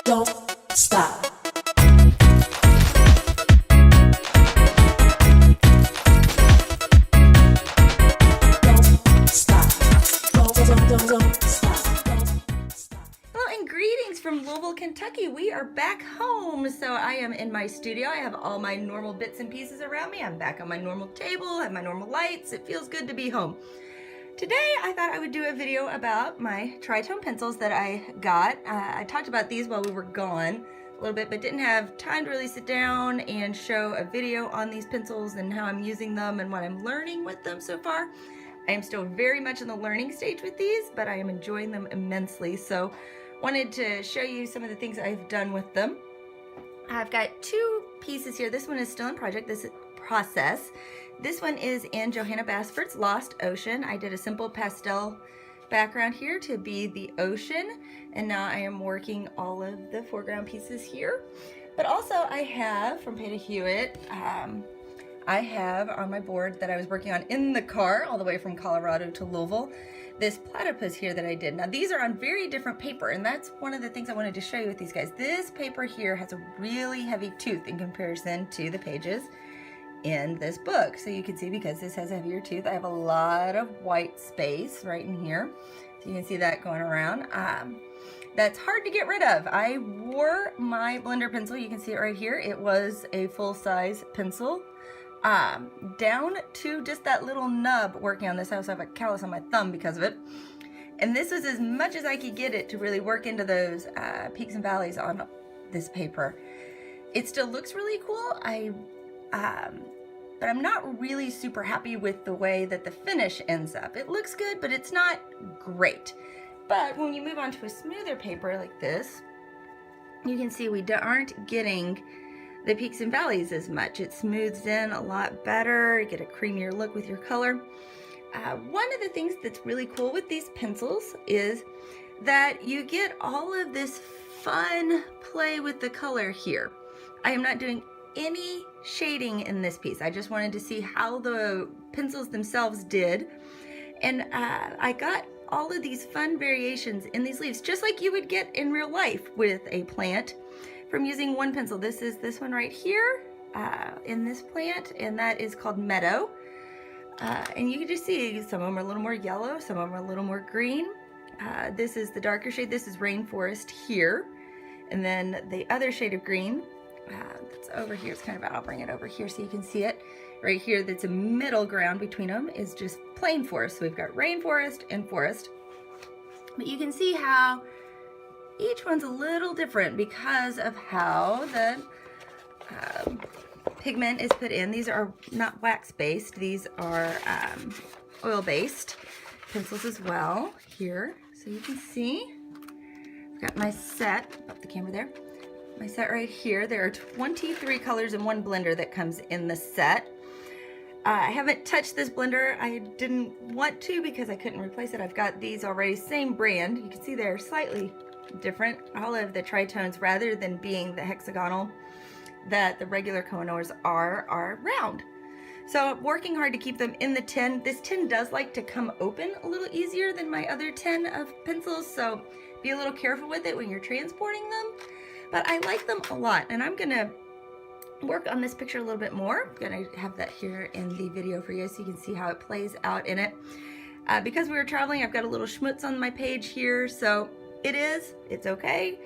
Don't stop. Don't stop. Don't stop. Don't stop. Hello and greetings from Louisville, Kentucky. We are back home. So I am in my studio. I have all my normal bits and pieces around me. I'm back on my normal table, I have my normal lights. It feels good to be home. Today I thought I would do a video about my tritone pencils that I got. I talked about these while we were gone a little bit, but didn't have time to really sit down and show a video on these pencils and how I'm using them and what I'm learning with them so far. I am still very much in the learning stage with these, but I am enjoying them immensely. So wanted to show you some of the things I've done with them. I've got two pieces here. This one is still in process. This one is in Johanna Basford's Lost Ocean. I did a simple pastel background here to be the ocean, and now I am working all of the foreground pieces here. But also I have from Peta Hewitt, I have on my board that I was working on in the car all the way from Colorado to Louisville, this platypus here that I did. Now these are on very different paper, and that's one of the things I wanted to show you with these guys. This paper here has a really heavy tooth in comparison to the pages in this book. So you can see, because this has a heavier tooth, I have a lot of white space right in here. So you can see that going around. That's hard to get rid of. I wore my blender pencil, you can see it right here. It was a full-size pencil. Down to just that little nub working on this. I also have a callus on my thumb because of it. And this was as much as I could get it to really work into those peaks and valleys on this paper. It still looks really cool. But I'm not really super happy with the way that the finish ends up. It looks good, but it's not great. But when you move on to a smoother paper like this, you can see we aren't getting the peaks and valleys as much. It smooths in a lot better. You get a creamier look with your color. One of the things that's really cool with these pencils is that you get all of this fun play with the color here. I am not doing any shading in this piece. I just wanted to see how the pencils themselves did. And I got all of these fun variations in these leaves, just like you would get in real life with a plant, from using one pencil. This is this one right here in this plant, and that is called Meadow. And you can just see some of them are a little more yellow, some of them are a little more green. This is the darker shade. This is Rainforest here. And then the other shade of green that's over here, it's kind of, I'll bring it over here so you can see it. Right here, that's a middle ground between them, is just plain forest. So we've got rainforest and forest. But you can see how each one's a little different because of how the pigment is put in. These are not wax-based. These are oil-based pencils as well here. So you can see, I've got my set, up the camera there. My set right here. There are 23 colors in one blender that comes in the set. I haven't touched this blender. I didn't want to because I couldn't replace it. I've got these already, same brand. You can see they're slightly different. All of the tritones, rather than being the hexagonal that the regular Koh-I-Noors are round. So I'm working hard to keep them in the tin. This tin does like to come open a little easier than my other tin of pencils, so be a little careful with it when you're transporting them. But I like them a lot, and I'm gonna work on this picture a little bit more. I'm gonna have that here in the video for you so you can see how it plays out in it. Because we were traveling, I've got a little schmutz on my page here, so it's okay.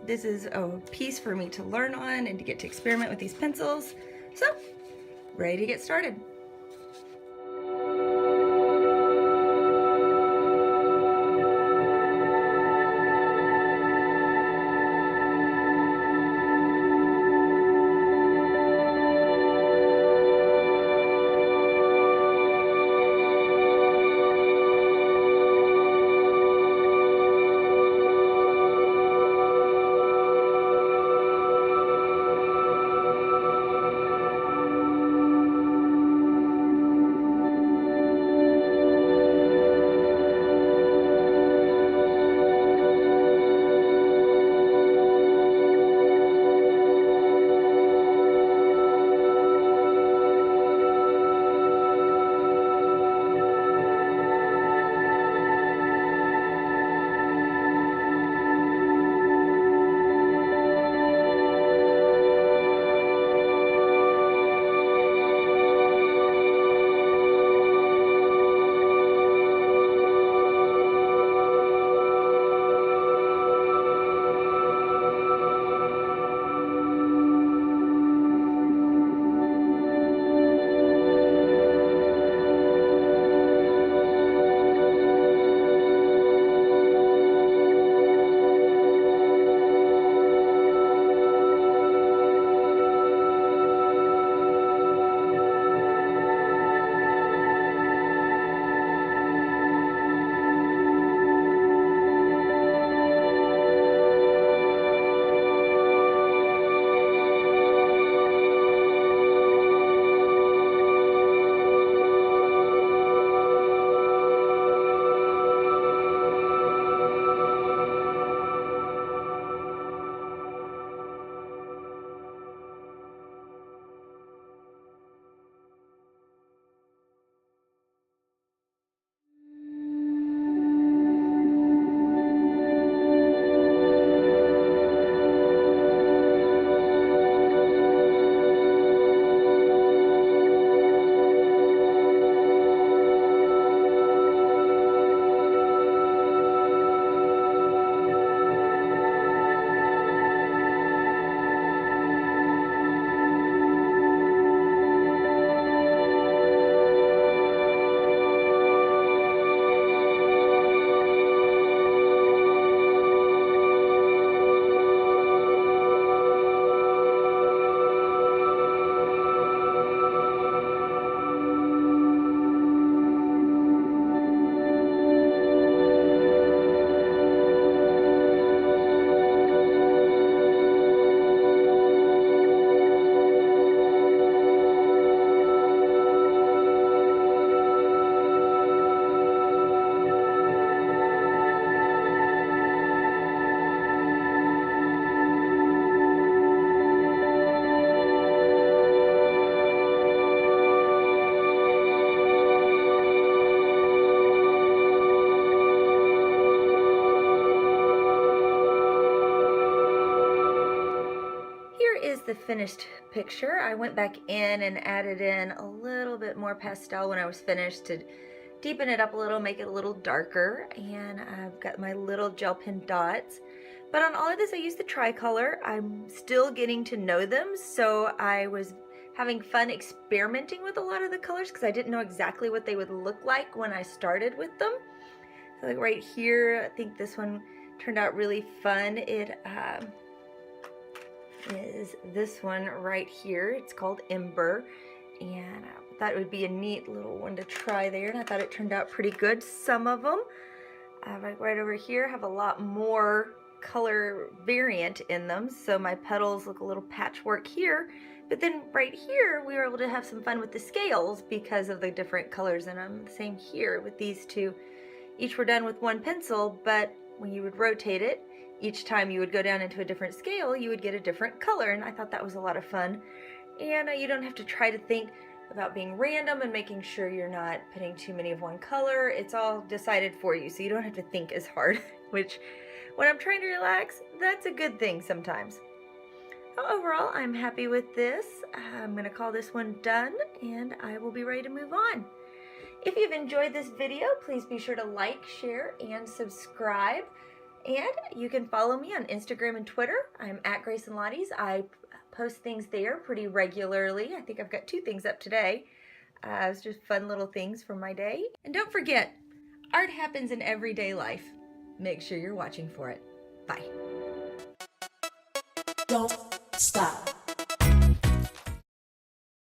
This is a piece for me to learn on and to get to experiment with these pencils. So, ready to get started. the finished picture. I went back in and added in a little bit more pastel when I was finished to deepen it up a little, make it a little darker. And I've got my little gel pen dots. But on all of this, I used the tricolor. I'm still getting to know them, so I was having fun experimenting with a lot of the colors because I didn't know exactly what they would look like when I started with them. So like right here, I think this one turned out really fun. It is this one right here. It's called Ember, and I thought it would be a neat little one to try there, and I thought it turned out pretty good. Some of them, right over here, have a lot more color variant in them, so my petals look a little patchwork here, but then right here we were able to have some fun with the scales because of the different colors in them. The same here with these two. Each were done with one pencil, but when you would rotate it, each time you would go down into a different scale, you would get a different color, and I thought that was a lot of fun. And you don't have to try to think about being random and making sure you're not putting too many of one color. It's all decided for you, so you don't have to think as hard, which when I'm trying to relax, that's a good thing sometimes. Overall, I'm happy with this. I'm going to call this one done, and I will be ready to move on. If you've enjoyed this video, please be sure to like, share, and subscribe. And you can follow me on Instagram and Twitter. I'm at Grace and Lottie's. I post things there pretty regularly. I think I've got 2 things up today. It's just fun little things from my day. And don't forget, art happens in everyday life. Make sure you're watching for it. Bye. Don't stop.